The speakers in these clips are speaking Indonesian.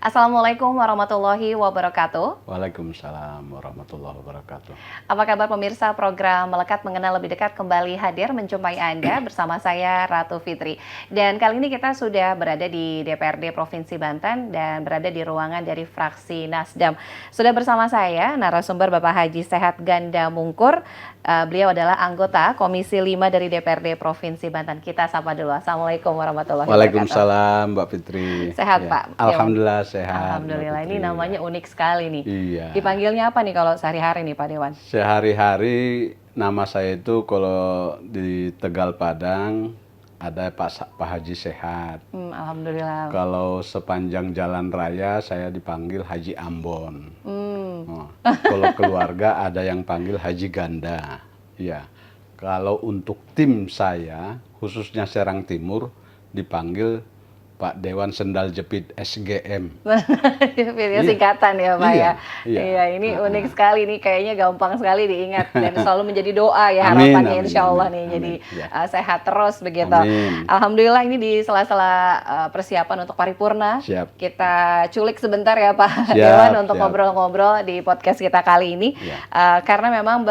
Assalamualaikum warahmatullahi wabarakatuh. Waalaikumsalam warahmatullahi wabarakatuh. Apa kabar pemirsa program Melekat Mengenal Lebih Dekat kembali hadir menjumpai Anda bersama saya Ratu Fitri. Dan kali ini kita sudah berada di DPRD Provinsi Banten dan berada di ruangan dari fraksi Nasdem. Sudah bersama saya narasumber Bapak Haji Sehat Ganda Mungkur. Beliau adalah anggota Komisi 5 dari DPRD Provinsi Banten. Kita sapa dulu. Assalamualaikum warahmatullahi wabarakatuh. Waalaikumsalam Mbak Fitri. Sehat Ya. Pak? Alhamdulillah sehat. Alhamdulillah, ini namanya unik sekali nih. Iya. Dipanggilnya apa nih kalau sehari-hari nih Pak Dewan? Sehari-hari nama saya itu kalau di Tegal Padang ada Pak Haji Sehat. Alhamdulillah. Kalau sepanjang jalan raya saya dipanggil Haji Ambon. Hmm. Kalau keluarga ada yang panggil Haji Ganda. Ya. Kalau untuk tim saya khususnya Serang Timur dipanggil Pak Dewan Sendal Jepit SGM. Video singkatan ya Pak Iya, ya. iya. Iya, ini unik sekali nih, kayaknya gampang sekali diingat dan selalu menjadi doa ya Amin, harapannya amin, insya Allah amin, nih amin. jadi Ya. sehat terus begitu. Amin. Alhamdulillah ini di sela-sela persiapan untuk paripurna. Siap. Kita culik sebentar ya Pak Siap, Dewan untuk siap. ngobrol-ngobrol di podcast kita kali ini. Ya. Karena memang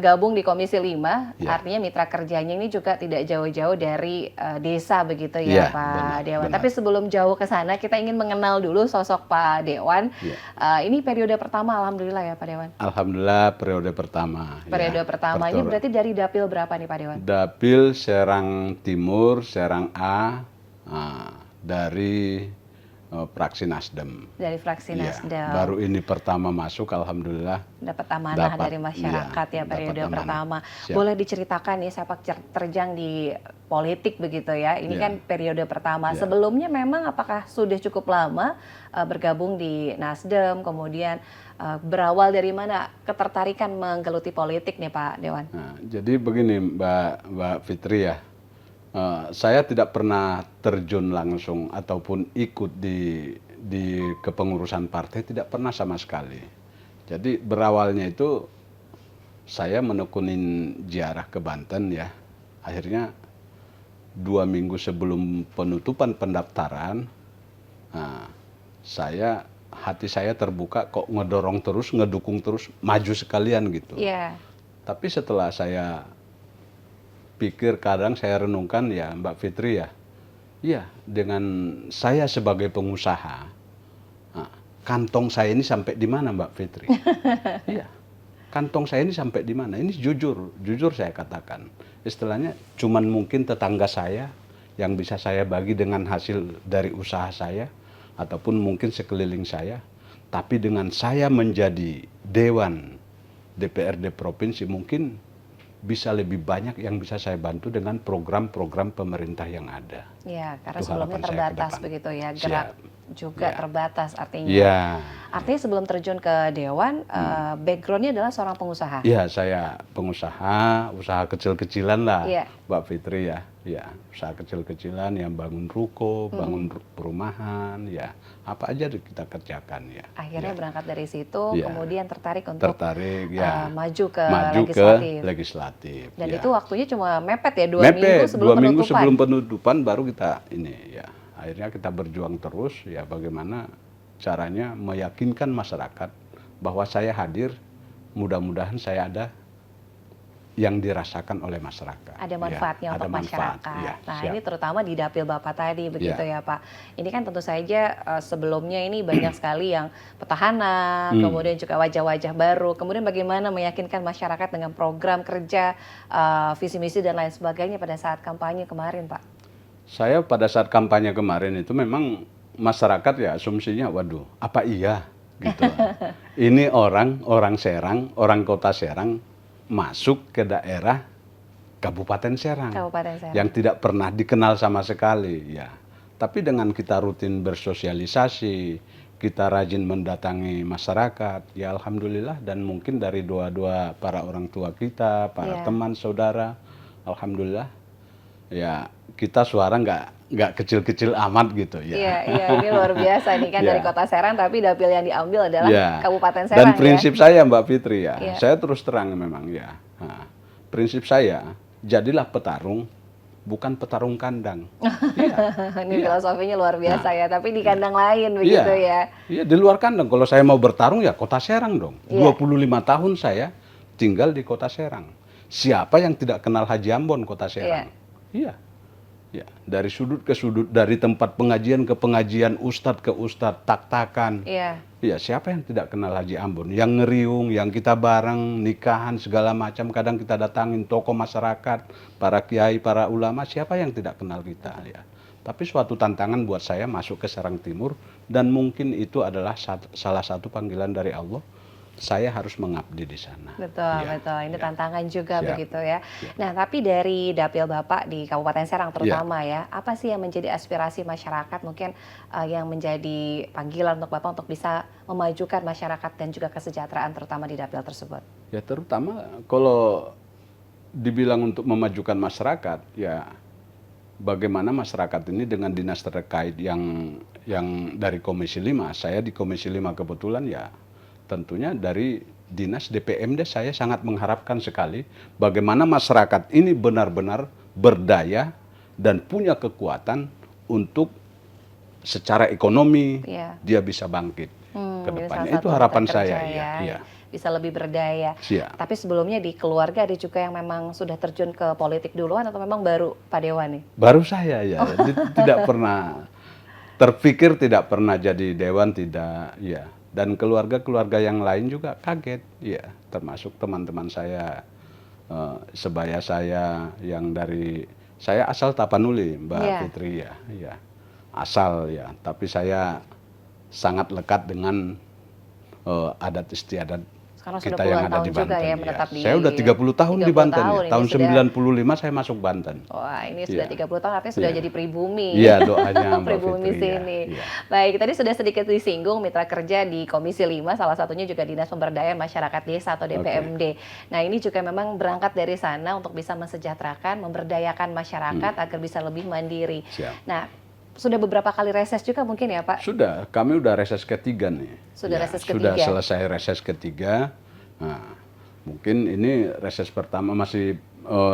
gabung di Komisi 5, Ya. artinya mitra kerjanya ini juga tidak jauh-jauh dari desa begitu ya Ya, Pak benar, Dewan. benar. Tapi sebelum jauh ke sana, kita ingin mengenal dulu sosok Pak Dewan. Ya. Ini periode pertama, alhamdulillah ya Pak Dewan. Alhamdulillah periode pertama. Periode ya. pertama ini berarti dari dapil berapa nih Pak Dewan? Dapil Serang Timur, Serang A, dari fraksi Nasdem. Dari fraksi Ya, Nasdem. baru ini pertama masuk, alhamdulillah. Dapat amanah Dapat, dari masyarakat iya, ya periode dapat amanah. pertama. Siap. Boleh diceritakan nih sepak terjang di politik begitu ya. Ini Iya. kan periode pertama. Iya. Sebelumnya memang apakah sudah cukup lama bergabung di Nasdem, kemudian berawal dari mana ketertarikan menggeluti politik nih Pak Dewan? Nah, jadi begini Mbak Fitri ya. Saya tidak pernah terjun langsung ataupun ikut di kepengurusan partai, tidak pernah sama sekali. Jadi berawalnya itu saya menekunin ziarah ke Banten ya. Akhirnya 2 minggu sebelum penutupan pendaftaran, hati saya terbuka kok ngedorong terus, ngedukung terus, maju sekalian gitu. Iya. Tapi setelah saya pikir, kadang saya renungkan ya Mbak Fitri ya, iya dengan saya sebagai pengusaha, kantong saya ini sampai di mana Mbak Fitri? Iya, kantong saya ini sampai di mana? Ini jujur saya katakan. Istilahnya cuman mungkin tetangga saya yang bisa saya bagi dengan hasil dari usaha saya, ataupun mungkin sekeliling saya. Tapi dengan saya menjadi Dewan DPRD Provinsi, mungkin bisa lebih banyak yang bisa saya bantu dengan program-program pemerintah yang ada. Iya, karena Itu sebelumnya harapan saya ke terbatas depan. begitu ya, Siap. gerak juga Ya. terbatas artinya. Iya. Artinya sebelum terjun ke Dewan, backgroundnya adalah seorang pengusaha. Iya, saya pengusaha, usaha kecil-kecilan lah, Iya. Mbak Fitri ya. Ya, usaha kecil-kecilan yang bangun ruko, bangun perumahan, ya apa aja kita kerjakan ya. Akhirnya Ya. berangkat dari situ, Iya. kemudian tertarik untuk Tertarik ya. maju ke Maju legislatif. ke legislatif. Dan ya. itu waktunya cuma mepet ya, 2 minggu Mepet, sebelum 2 minggu penutupan. sebelum penutupan baru kita ini ya. Akhirnya kita berjuang terus ya, bagaimana caranya meyakinkan masyarakat bahwa saya hadir, mudah-mudahan saya ada yang dirasakan oleh masyarakat. Ada manfaatnya Ya, ada untuk manfaat, masyarakat. ya, Nah, siap. ini terutama di dapil Bapak tadi begitu Ya. ya Pak. Ini kan tentu saja sebelumnya ini banyak sekali yang petahana, kemudian juga wajah-wajah baru. Kemudian bagaimana meyakinkan masyarakat dengan program kerja, visi misi dan lain sebagainya pada saat kampanye kemarin Pak? Saya pada saat kampanye kemarin itu memang masyarakat ya asumsinya, waduh, apa iya gitu. Ini orang Serang, orang kota Serang masuk ke daerah Kabupaten Serang, Kabupaten Serang. yang tidak pernah dikenal sama sekali ya. Tapi dengan kita rutin bersosialisasi, kita rajin mendatangi masyarakat, ya alhamdulillah, dan mungkin dari doa-doa para orang tua kita, para Iya. teman saudara, alhamdulillah ya kita suara nggak kecil-kecil amat gitu ya. Iya, iya, ini luar biasa nih kan Ya. dari kota Serang, tapi dapil yang diambil adalah Ya. Kabupaten Serang Dan ya. prinsip saya Mbak Fitri ya, Iya. saya terus terang memang ya. Prinsip saya, jadilah petarung bukan petarung kandang. Iya, Ini iya. filosofinya luar biasa Nah, ya, tapi di iya. kandang lain begitu Iya, ya. iya di luar kandang. Kalau saya mau bertarung ya Kota Serang dong. Iya, 25 tahun saya tinggal di Kota Serang. Siapa yang tidak kenal Haji Ambon Kota iya. Serang? Iya, ya. Dari sudut ke sudut, dari tempat pengajian ke pengajian, ustadz ke ustadz, tak-takan. Iya, Iya, siapa yang tidak kenal Haji Ambon? Yang ngeriung, yang kita bareng, nikahan, segala macam. Kadang kita datangin tokoh masyarakat, para kiai, para ulama, siapa yang tidak kenal kita? Ya. Tapi suatu tantangan buat saya masuk ke Serang Timur, dan mungkin itu adalah salah satu panggilan dari Allah. Saya harus mengabdi di sana. betul, Ya, betul. Ini ya, tantangan juga siap, begitu ya. siap. Nah, tapi dari dapil Bapak di Kabupaten Serang Ya, terutama ya, apa sih yang menjadi aspirasi masyarakat mungkin yang menjadi panggilan untuk Bapak untuk bisa memajukan masyarakat dan juga kesejahteraan terutama di dapil tersebut? ya terutama kalau dibilang untuk memajukan masyarakat, ya bagaimana masyarakat ini dengan dinas terkait yang dari Komisi 5, saya di Komisi 5 kebetulan ya tentunya dari dinas DPMD saya sangat mengharapkan sekali bagaimana masyarakat ini benar-benar berdaya dan punya kekuatan untuk secara ekonomi Iya. dia bisa bangkit ke Jadi depannya. salah Itu satu harapan mitra saya, kerja ya, ya, iya. bisa lebih berdaya. Siap. Tapi sebelumnya di keluarga ada juga yang memang sudah terjun ke politik duluan atau memang baru Pak Dewan nih? Baru saya ya, tidak pernah terpikir, tidak pernah jadi dewan, tidak, ya. Dan keluarga-keluarga yang lain juga kaget, ya. Termasuk teman-teman saya, sebaya saya yang dari, saya asal Tapanuli, Mbak Iya. Fitri ya, ya. Asal ya, tapi saya sangat lekat dengan adat istiadat Sekarang sudah kita yang puluhan ada tahun di juga Banten. ya Ya. menetap di Saya udah 30 tahun di 30 Banten tahun ya. ini Tahun sudah. 95 saya masuk Banten. Wah, ini sudah Iya. 30 tahun artinya sudah Iya. jadi pribumi. Iya, doanya Mbak Pribumi Fitri ya. sini. Iya. Baik, tadi sudah sedikit disinggung mitra kerja di Komisi 5, salah satunya juga Dinas Pemberdayaan Masyarakat Desa atau DPMD. Nah, ini juga memang berangkat dari sana untuk bisa mensejahterakan, memberdayakan masyarakat agar bisa lebih mandiri. Siap. Nah, sudah beberapa kali reses juga mungkin ya Pak? Sudah, kami udah reses ketiga nih. Sudah Ya, reses sudah ketiga. selesai reses ketiga. Nah, mungkin ini reses pertama masih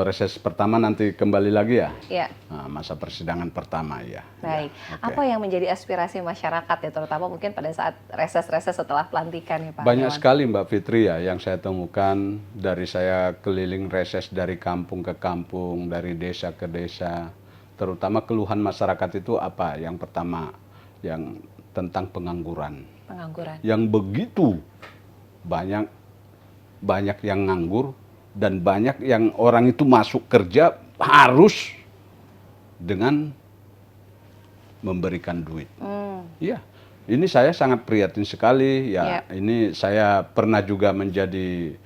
reses pertama nanti kembali lagi ya. Ya. Nah, masa persidangan pertama ya. Baik, Ya, oke. apa yang menjadi aspirasi masyarakat ya, terutama mungkin pada saat reses-reses setelah pelantikan ya Pak Banyak Dewan? sekali Mbak Fitri ya yang saya temukan dari saya keliling reses dari kampung ke kampung, dari desa ke desa. Terutama keluhan masyarakat itu apa? Yang pertama, yang tentang pengangguran. Pengangguran. Yang begitu banyak yang nganggur dan banyak yang orang itu masuk kerja harus dengan memberikan duit. Iya, ini saya sangat prihatin sekali. Ya, ini saya pernah juga menjadi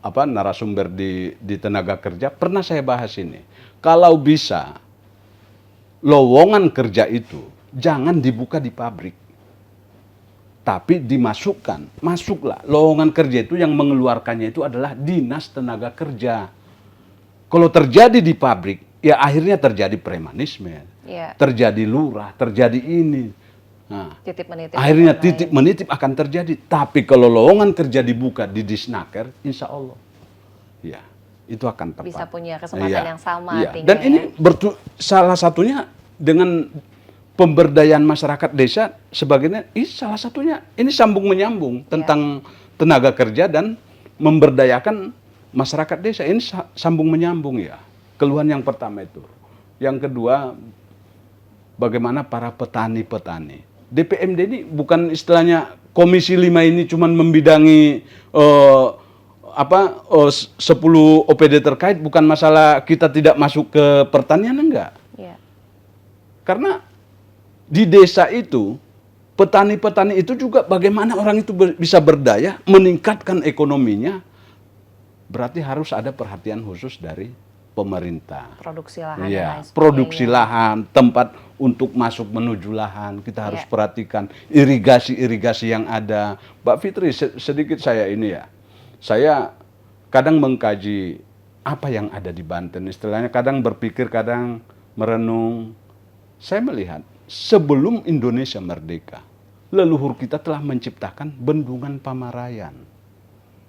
narasumber di tenaga kerja. Pernah saya bahas ini. Kalau bisa lowongan kerja itu jangan dibuka di pabrik, tapi masuklah. Lowongan kerja itu yang mengeluarkannya itu adalah dinas tenaga kerja. Kalau terjadi di pabrik, ya akhirnya terjadi premanisme, terjadi lurah, terjadi ini. Nah, Titip menitip akhirnya dan titip lain. menitip akan terjadi. Tapi kalau lowongan kerja dibuka di Disnaker, insya Allah, ya itu akan tepat. Bisa punya kesempatan yang sama Iya. artinya Dan ya. ini salah satunya dengan pemberdayaan masyarakat desa sebagainya, salah satunya ini sambung menyambung tentang tenaga kerja dan memberdayakan masyarakat desa. Ini sambung menyambung ya. Keluhan yang pertama itu. Yang kedua, bagaimana para petani-petani. DPMD ini bukan istilahnya Komisi 5 ini cuma membidangi 10 OPD terkait, bukan masalah kita tidak masuk ke pertanian, enggak. Iya. Karena di desa itu, petani-petani itu juga bagaimana orang itu bisa berdaya, meningkatkan ekonominya, berarti harus ada perhatian khusus dari pemerintah. Produksi lahan dan Iya, lain sebagainya. produksi lahan, tempat untuk masuk menuju lahan, kita harus Iya. perhatikan irigasi-irigasi yang ada. Mbak Fitri, sedikit saya ini ya, saya kadang mengkaji apa yang ada di Banten, istilahnya kadang berpikir, kadang merenung. Saya melihat sebelum Indonesia merdeka, leluhur kita telah menciptakan bendungan Pamarayan.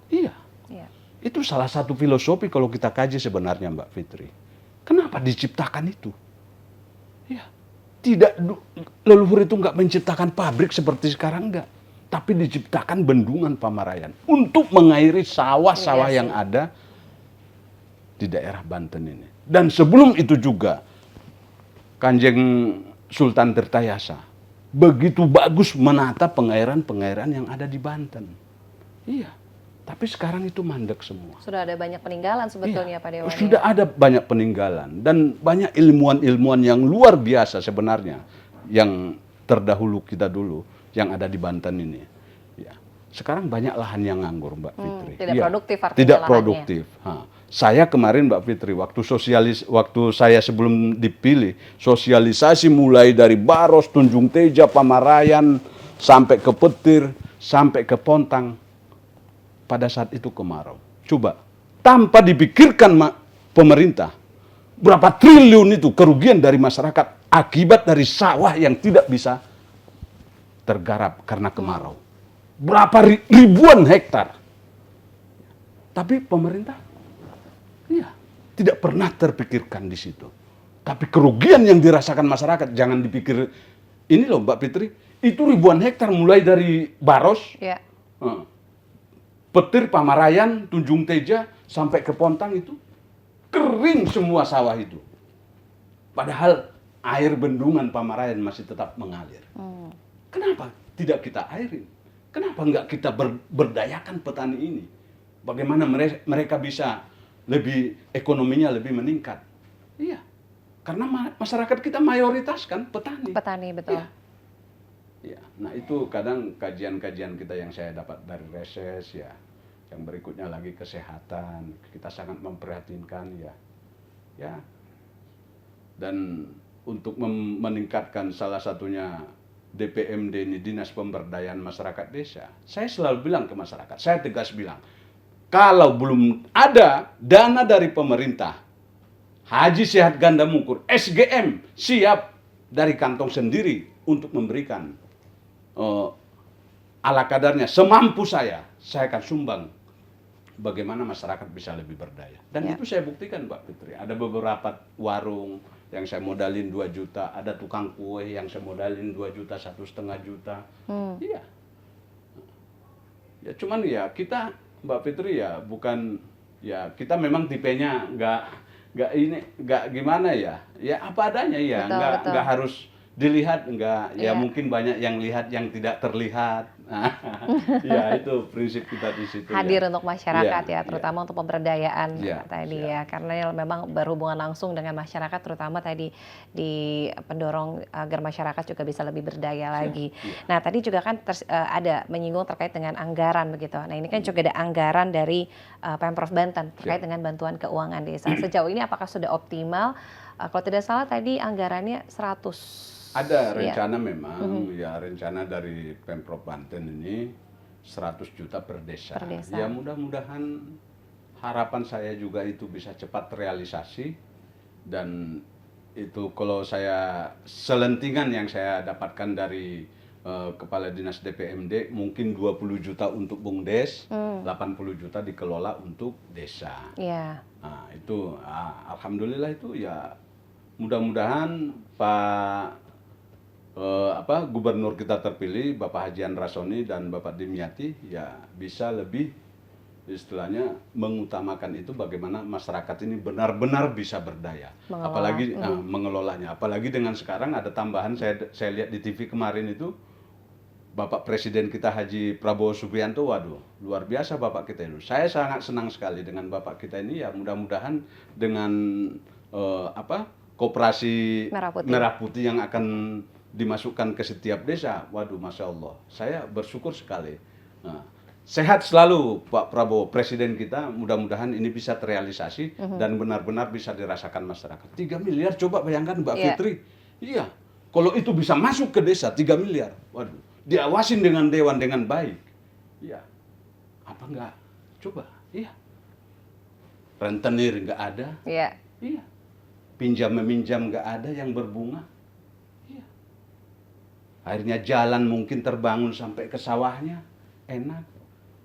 Iya. Iya. Itu salah satu filosofi kalau kita kaji sebenarnya Mbak Fitri. Kenapa diciptakan itu? Ya, tidak, leluhur itu nggak menciptakan pabrik seperti sekarang, enggak. Tapi diciptakan bendungan Pamarayan untuk mengairi sawah-sawah Iya yang sih. ada di daerah Banten ini. Dan sebelum itu juga Kanjeng Sultan Tirtayasa begitu bagus menata pengairan-pengairan yang ada di Banten. Iya, tapi sekarang itu mandek semua. Sudah ada banyak peninggalan sebetulnya Iya, Pak Dewan sudah ya. ada banyak peninggalan dan banyak ilmuwan-ilmuwan yang luar biasa sebenarnya yang terdahulu kita dulu yang ada di Banten ini. Ya. Sekarang banyak lahan yang nganggur, Mbak Fitri. Tidak Iya, produktif artinya tidak lahannya. produktif. Saya kemarin Mbak Fitri waktu saya sebelum dipilih sosialisasi mulai dari Baros, Tunjung Teja, Pamarayan sampai ke Petir, sampai ke Pontang. Pada saat itu kemarau. Coba, tanpa dipikirkan pemerintah, berapa triliun itu kerugian dari masyarakat akibat dari sawah yang tidak bisa tergarap karena kemarau. Berapa ribuan hektar. Tapi pemerintah, iya, tidak pernah terpikirkan di situ. Tapi kerugian yang dirasakan masyarakat, jangan dipikir, ini loh Mbak Fitri, itu ribuan hektar mulai dari Baros, Ya. Petir, Pamarayan, Tunjung Teja, sampai ke Pontang itu kering semua sawah itu. Padahal air bendungan Pamarayan masih tetap mengalir. Kenapa tidak kita airin? Kenapa enggak kita berdayakan petani ini? Bagaimana mereka bisa lebih ekonominya lebih meningkat? Iya, karena masyarakat kita mayoritas kan petani. Petani, betul. Iya. Ya, nah itu kadang kajian-kajian kita yang saya dapat dari reses ya, yang berikutnya lagi kesehatan, kita sangat memperhatikan ya, ya, dan untuk meningkatkan salah satunya DPMD ini Dinas Pemberdayaan Masyarakat Desa, saya selalu bilang ke masyarakat, saya tegas bilang, kalau belum ada dana dari pemerintah, Haji Sehat Ganda Mungkur, SGM siap dari kantong sendiri untuk memberikan ala kadarnya, semampu saya akan sumbang bagaimana masyarakat bisa lebih berdaya. Dan itu saya buktikan Mbak Fitri. Ada beberapa warung yang saya modalin 2 juta, ada tukang kue yang saya modalin 2 juta, 1,5 juta. Iya. Ya cuman ya kita Mbak Fitri ya bukan, ya kita memang tipenya nggak gimana ya, ya apa adanya ya, Betul. nggak harus dilihat, enggak, ya Iya. mungkin banyak yang lihat yang tidak terlihat. Ya itu prinsip kita di situ. Hadir ya. untuk masyarakat Iya, ya, terutama untuk pemberdayaan Iya, tadi iya. ya, karena memang berhubungan langsung dengan masyarakat, terutama tadi di pendorong agar masyarakat juga bisa lebih berdaya lagi. Iya. Nah tadi juga kan ada menyinggung terkait dengan anggaran begitu. Nah ini kan juga ada anggaran dari Pemprov Banten terkait dengan bantuan keuangan desa. Sejauh ini apakah sudah optimal? Kalau tidak salah tadi anggarannya 100. Ada Iya. rencana memang, ya rencana dari Pemprov Banten ini 100 juta per desa. Per desa. Ya mudah-mudahan harapan saya juga itu bisa cepat terrealisasi, dan itu kalau saya selentingan yang saya dapatkan dari Kepala Dinas DPMD mungkin 20 juta untuk BUMDes, 80 juta dikelola untuk desa. Iya. Nah, itu alhamdulillah itu ya, mudah-mudahan Pak Gubernur kita terpilih Bapak Haji Rasoni dan Bapak Dimyati ya bisa lebih istilahnya mengutamakan itu, bagaimana masyarakat ini benar-benar bisa berdaya, Mengelola. apalagi mengelolanya, apalagi dengan sekarang ada tambahan, saya lihat di TV kemarin itu Bapak Presiden kita Haji Prabowo Subianto, waduh luar biasa Bapak kita itu. Saya sangat senang sekali dengan Bapak kita ini ya, mudah-mudahan dengan koperasi Merah Putih yang akan dimasukkan ke setiap desa, waduh Masya Allah, saya bersyukur sekali. Nah, sehat selalu Pak Prabowo, Presiden kita, mudah-mudahan ini bisa terrealisasi dan benar-benar bisa dirasakan masyarakat. 3 miliar, coba bayangkan Mbak Fitri, iya, kalau itu bisa masuk ke desa 3 miliar, waduh, diawasin dengan dewan dengan baik, iya, apa enggak, coba, iya, rentenir enggak ada, Iya. iya, pinjam meminjam enggak ada yang berbunga. Akhirnya jalan mungkin terbangun sampai ke sawahnya, enak.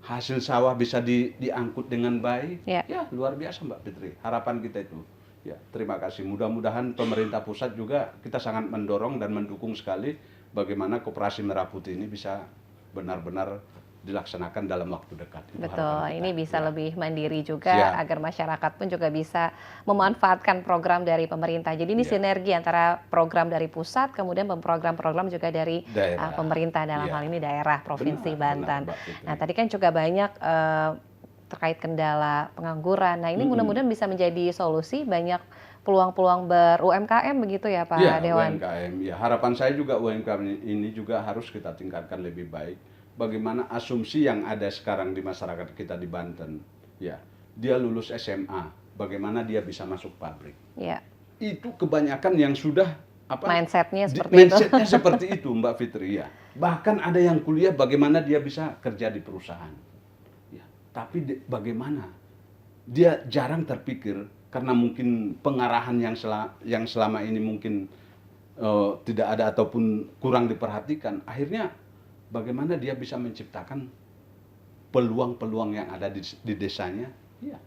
Hasil sawah bisa diangkut dengan baik. Ya. Ya luar biasa Mbak Fitri. Harapan kita itu Ya, terima kasih. Mudah-mudahan pemerintah pusat juga kita sangat mendorong dan mendukung sekali bagaimana Koperasi Merah Putih ini bisa benar-benar dilaksanakan dalam waktu dekat. Itu harapan Betul, kita. ini bisa Ya. lebih mandiri juga Siap. agar masyarakat pun juga bisa memanfaatkan program dari pemerintah. Jadi ini Ya. sinergi antara program dari pusat, kemudian program-program juga dari Daerah. pemerintah dalam Ya. hal ini daerah Provinsi Benar, Banten. Mbak Fitri. Nah, tadi kan juga banyak terkait kendala pengangguran. Nah, ini mudah-mudahan bisa menjadi solusi banyak peluang-peluang ber-UMKM begitu ya Pak Ya, Dewan? UMKM. Ya, harapan saya juga UMKM ini juga harus kita tingkatkan lebih baik. Bagaimana asumsi yang ada sekarang di masyarakat kita di Banten, ya, dia lulus SMA, bagaimana dia bisa masuk pabrik? Ya, Itu kebanyakan yang sudah mindsetnya seperti itu. mindsetnya seperti itu, Mbak Fitri, ya. Bahkan ada yang kuliah bagaimana dia bisa kerja di perusahaan, ya. Tapi bagaimana dia jarang terpikir karena mungkin pengarahan yang selama ini mungkin tidak ada ataupun kurang diperhatikan. Akhirnya bagaimana dia bisa menciptakan peluang-peluang yang ada di desanya, ya.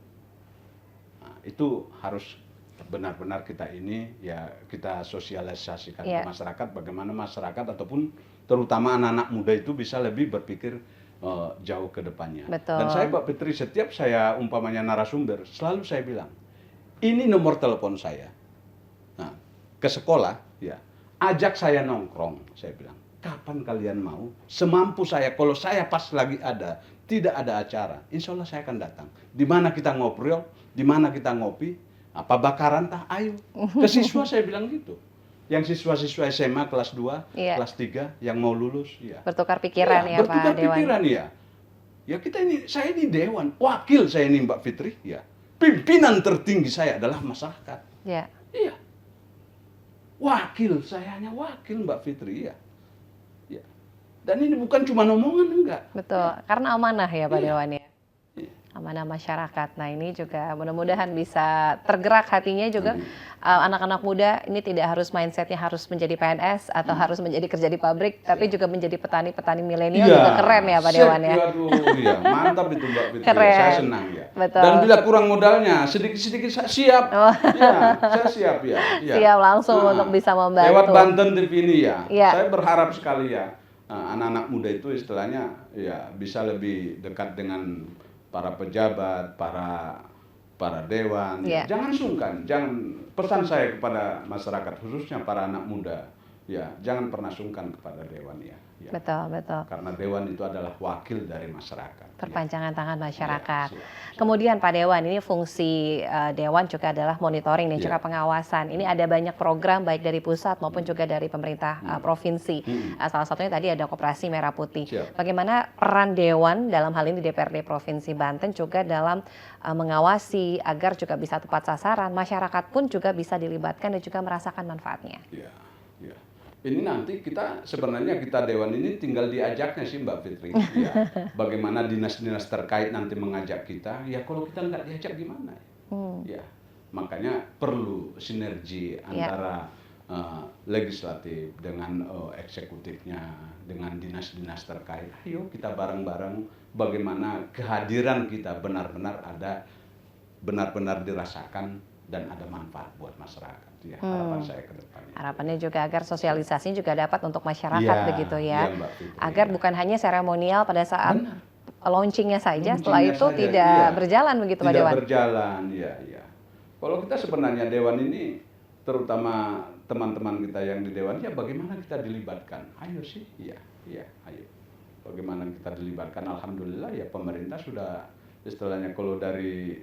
Nah, itu harus benar-benar kita ini ya kita sosialisasikan ke masyarakat, bagaimana masyarakat ataupun terutama anak-anak muda itu bisa lebih berpikir jauh ke depannya. Betul. Dan saya Mbak Fitri, setiap saya umpamanya narasumber, selalu saya bilang, ini nomor telepon saya. Nah, ke sekolah, ya, ajak saya nongkrong, saya bilang. Kapan kalian mau? Semampu saya, kalau saya pas lagi ada, tidak ada acara, insya Allah saya akan datang. Di mana kita ngobrol, di mana kita ngopi, apa bakaran tah, ayo. Ke siswa saya bilang gitu. Yang siswa-siswa SMA kelas 2, kelas 3 yang mau lulus, ya. Bertukar pikiran ya Pak bertukar Dewan. pikiran, ya. Ya kita ini, saya ini dewan, wakil saya ini Mbak Fitri, ya. Pimpinan tertinggi saya adalah masyarakat. Ya. Iya. Wakil, saya hanya wakil Mbak Fitri, ya. Ya. Dan ini bukan cuma omongan, enggak. Betul, karena amanah ya Pak Iya. Dewan ya. Iya. Amanah masyarakat. Nah ini juga mudah-mudahan bisa tergerak hatinya juga anak-anak muda ini tidak harus mindsetnya harus menjadi PNS atau harus menjadi kerja di pabrik, tapi juga menjadi petani-petani milenial juga keren ya Pak Dewan ya. Aduh, iya, mantap itu Mbak Fitri. Keren. Saya senang ya. Betul. Dan bila kurang modalnya, sedikit-sedikit saya siap. Ya, saya siap ya. Ya. Siap langsung untuk bisa membantu. Lewat Banten TV ini ya. Iya. Saya berharap sekali ya anak-anak muda itu istilahnya ya bisa lebih dekat dengan para pejabat, para dewan. Iya. Jangan sungkan, jangan, pesan saya kepada masyarakat khususnya para anak muda, ya jangan pernah sungkan kepada dewan ya. Ya. Betul, betul. Karena dewan itu adalah wakil dari masyarakat. Perpanjangan tangan masyarakat. Ya, siap. Kemudian Pak Dewan, ini fungsi Dewan juga adalah monitoring dan juga pengawasan. Ini ada banyak program baik dari pusat maupun juga dari pemerintah provinsi. Salah satunya tadi ada Koperasi Merah Putih. Siap. Bagaimana peran Dewan dalam hal ini DPRD Provinsi Banten juga dalam mengawasi agar juga bisa tepat sasaran, masyarakat pun juga bisa dilibatkan dan juga merasakan manfaatnya. Ya, ya. Ini nanti sebenarnya kita Dewan ini tinggal diajaknya sih Mbak Fitri. Ya. Bagaimana dinas-dinas terkait nanti mengajak kita, ya kalau kita nggak diajak gimana? Ya, makanya perlu sinergi antara legislatif dengan eksekutifnya, dengan dinas-dinas terkait. Ayo kita bareng-bareng bagaimana kehadiran kita benar-benar dirasakan dan ada manfaat buat masyarakat. Ya, harapan saya ke depannya. Harapannya juga agar sosialisasi juga dapat untuk masyarakat begitu ya. Mbak Fitri, agar bukan hanya seremonial pada saat launchingnya saja, setelah Launchingnya itu saja, tidak berjalan begitu Pak Dewan. Tidak berjalan, ya. Kalau kita sebenarnya Dewan ini, terutama teman-teman kita yang di Dewan, ya bagaimana kita dilibatkan? Ayo sih, iya, ayo. Bagaimana kita dilibatkan? Alhamdulillah ya pemerintah sudah istilahnya kalau dari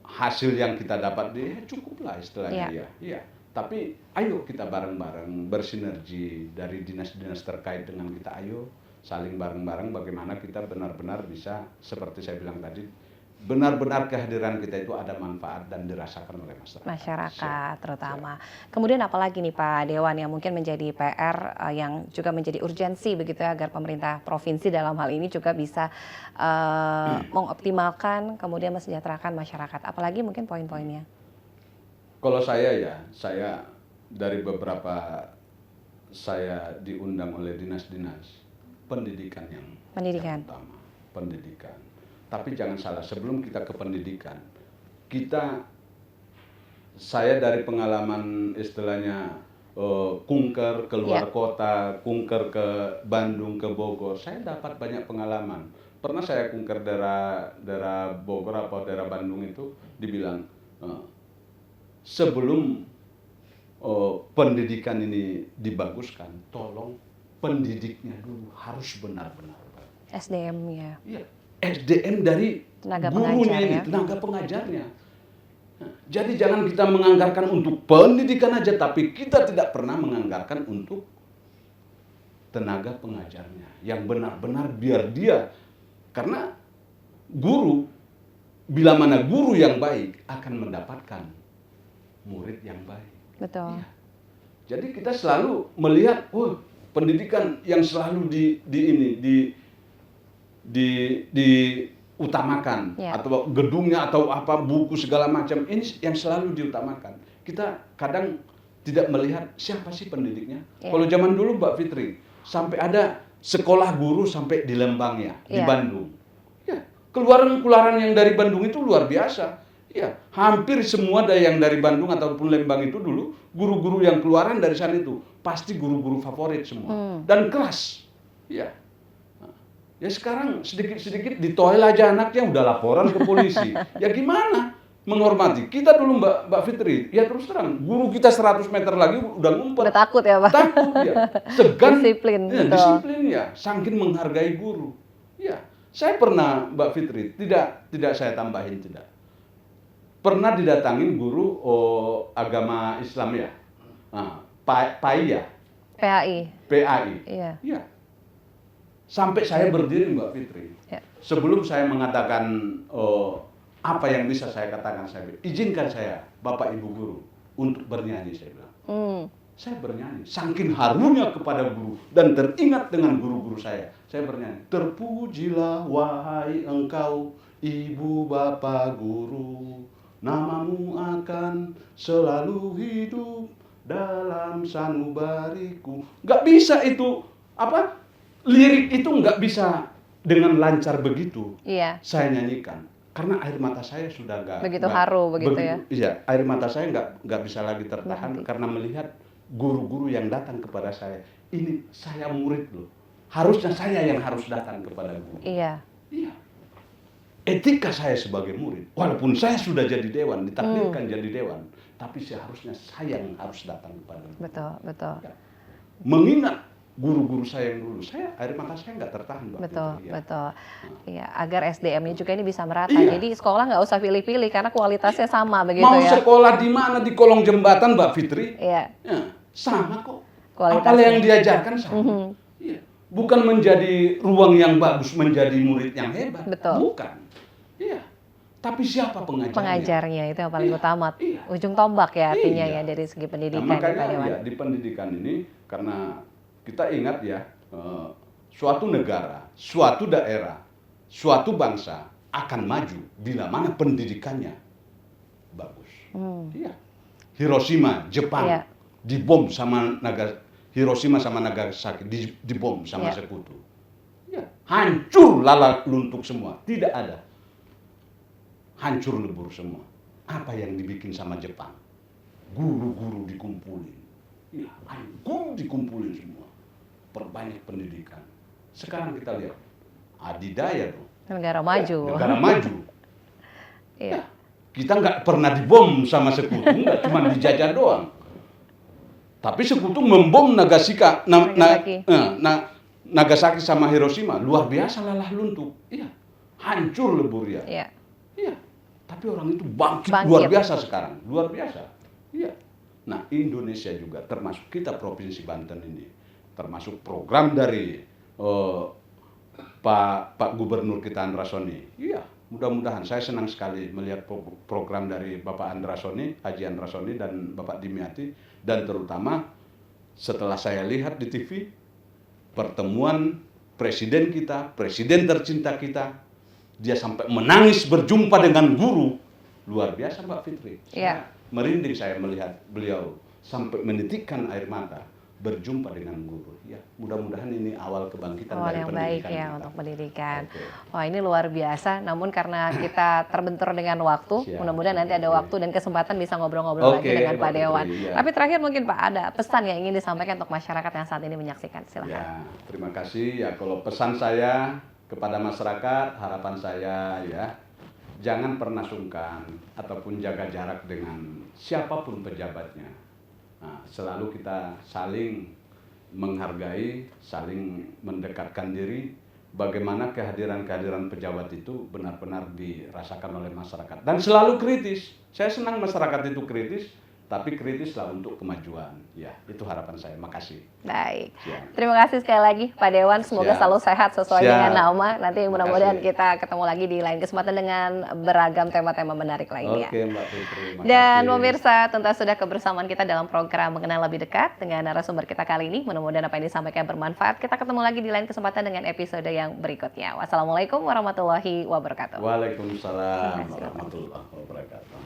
hasil yang kita dapat cukuplah istilahnya ya. Tapi ayo kita bareng-bareng bersinergi dari dinas-dinas terkait dengan kita, ayo saling bareng-bareng bagaimana kita benar-benar bisa seperti saya bilang tadi, benar-benar kehadiran kita itu ada manfaat dan dirasakan oleh masyarakat. Terutama. Kemudian apalagi nih Pak Dewan yang mungkin menjadi PR yang juga menjadi urgensi begitu ya, agar pemerintah provinsi dalam hal ini juga bisa mengoptimalkan kemudian mesejahterakan masyarakat. Apalagi mungkin poin-poinnya. Kalau saya dari beberapa saya diundang oleh dinas-dinas pendidikan yang utama, pendidikan. Tapi jangan salah, sebelum kita ke pendidikan, saya dari pengalaman istilahnya kunker ke luar kota, kunker ke Bandung, ke Bogor, saya dapat banyak pengalaman. Pernah saya kunker daerah Bogor atau daerah Bandung itu, dibilang sebelum pendidikan ini dibaguskan, tolong pendidiknya dulu harus benar-benar bagus. SDM-nya. Iya, SDM dari Tenaga gurunya pengajar, ini, ya. tenaga pengajarnya. Nah, jadi jangan kita menganggarkan untuk pendidikan aja, tapi kita tidak pernah menganggarkan untuk tenaga pengajarnya yang benar-benar biar dia, karena guru, bila mana guru yang baik akan mendapatkan murid yang baik. Betul. Iya. Jadi kita selalu melihat, pendidikan yang selalu diutamakan, atau gedungnya atau apa, buku segala macam, ini yang selalu diutamakan. Kita kadang tidak melihat siapa sih pendidiknya. Kalau zaman dulu Mbak Fitri, sampai ada sekolah guru sampai di Lembang ya, di Bandung. Ya, keluaran yang dari Bandung itu luar biasa. Ya, hampir semua yang dari Bandung ataupun Lembang itu dulu, guru-guru yang keluaran dari sana itu pasti guru-guru favorit semua. Dan keras. Ya. Ya sekarang sedikit-sedikit ditoel aja anaknya udah laporan ke polisi. Ya gimana? Menghormati. Kita dulu Mbak Fitri, ya terus terang, guru kita 100 meter lagi udah ngumpet. Udah takut ya, Pak? Takut ya. Segan. Disiplin. Ya, disiplin ya. Saking menghargai guru. Ya, saya pernah Mbak Fitri, tidak saya tambahin tidak. Pernah didatangin guru agama Islam ya. Nah, PAI ya. PAI. Iya. Iya. Sampai saya berdiri Mbak Fitri. Ya. Sebelum saya mengatakan apa yang bisa saya katakan, saya bilang, izinkan saya Bapak Ibu guru untuk bernyanyi, saya bilang. Saya bernyanyi, saking harunya kepada guru dan teringat dengan guru-guru saya bernyanyi. Terpujilah wahai engkau Ibu Bapak guru, namamu akan selalu hidup dalam sanubariku. Nggak bisa itu, lirik itu nggak bisa dengan lancar begitu. Iya. Saya nyanyikan. Karena air mata saya sudah begitu haru begitu ya. Iya, air mata saya nggak bisa lagi tertahan karena melihat guru-guru yang datang kepada saya. Ini saya murid loh. Harusnya saya yang harus datang kepada guru. Iya. Iya. Etika saya sebagai murid, walaupun saya sudah jadi dewan, ditakdirkan jadi dewan, tapi seharusnya saya yang harus datang kepada guru. Betul. Ya. Mengingat guru-guru saya yang dulu, air mata saya nggak tertahan, Mbak. Betul. Iya, agar SDM-nya juga ini bisa merata. Jadi sekolah nggak usah pilih-pilih karena kualitasnya sama begitu ya. Mau ya. sekolah di mana, di kolong jembatan, Mbak Fitri? Iya. Ya, sama kok. Kualitasnya. Apa yang diajarkan sama. Iya. Bukan menjadi ruang yang bagus menjadi murid yang hebat. Betul. Bukan. Iya. Tapi siapa pengajarnya? Pengajarnya itu yang paling utama. Ujung tombak ya artinya ya dari segi pendidikan. Makanya di pendidikan ini, karena kita ingat ya, suatu negara, suatu daerah, suatu bangsa akan maju bila mana pendidikannya bagus. Iya. Hiroshima, Jepang, dibom sama Hiroshima sama Nagasaki, dibom sama sekutu. Ya. Hancur lala luntuk semua, tidak ada. Hancur lebur semua. Apa yang dibikin sama Jepang? Guru-guru dikumpulin. Ya, guru dikumpulin semua. Perbanyak pendidikan. Sekarang kita lihat, adidaya tuh. Negara maju. Negara maju. Iya. Ya, kita nggak pernah dibom sama sekutu, nggak cuma dijajah doang. Tapi sekutu membom Nagasaki sama Hiroshima, luar biasa lalah luntuk. Iya, hancur lebur ya. Iya. Tapi orang itu bangkit luar biasa sekarang, luar biasa. Iya. Nah, Indonesia juga termasuk kita Provinsi Banten ini, termasuk program dari Pak Gubernur kita Andra Soni. Iya, mudah-mudahan saya senang sekali melihat program dari Bapak Andra Soni, Haji Andra Soni dan Bapak Dimyati, dan terutama setelah saya lihat di TV pertemuan presiden kita, presiden tercinta kita, dia sampai menangis berjumpa dengan guru. Luar biasa Mbak Fitri. Merinding saya melihat beliau sampai menitikkan air mata berjumpa dengan guru. Ya, mudah-mudahan ini awal kebangkitan Awal dari yang baik pendidikan ya kita. untuk pendidikan. Oke. Wah ini luar biasa, namun karena kita terbentur dengan waktu, Siap, mudah-mudahan nanti ada oke. waktu dan kesempatan bisa ngobrol-ngobrol lagi Oke, dengan Mbak Pak Dewan. Fitri, ya. Tapi terakhir mungkin Pak, ada pesan yang ingin disampaikan untuk masyarakat yang saat ini menyaksikan, silakan. Ya, terima kasih. Ya, kalau pesan saya kepada masyarakat, harapan saya ya, jangan pernah sungkan ataupun jaga jarak dengan siapapun pejabatnya. Nah, selalu kita saling menghargai, saling mendekatkan diri, bagaimana kehadiran-kehadiran pejabat itu benar-benar dirasakan oleh masyarakat. Dan selalu kritis. Saya senang masyarakat itu kritis, tapi kritislah untuk kemajuan. Ya, itu harapan saya. Makasih. Baik, Siap. terima kasih sekali lagi Pak Dewan, semoga Siap. selalu sehat sesuai Siap. dengan nama. Nanti mudah-mudahan Makasih. kita ketemu lagi di lain kesempatan dengan beragam tema-tema menarik lainnya. Oke, Mbak Fitri. Dan makasih. pemirsa, tuntas sudah kebersamaan kita dalam program Mengenal Lebih Dekat dengan narasumber kita kali ini. Mudah-mudahan apa yang disampaikan bermanfaat. Kita ketemu lagi di lain kesempatan dengan episode yang berikutnya. Wassalamualaikum warahmatullahi wabarakatuh. Waalaikumsalam Terima kasih, Bapak. warahmatullahi wabarakatuh.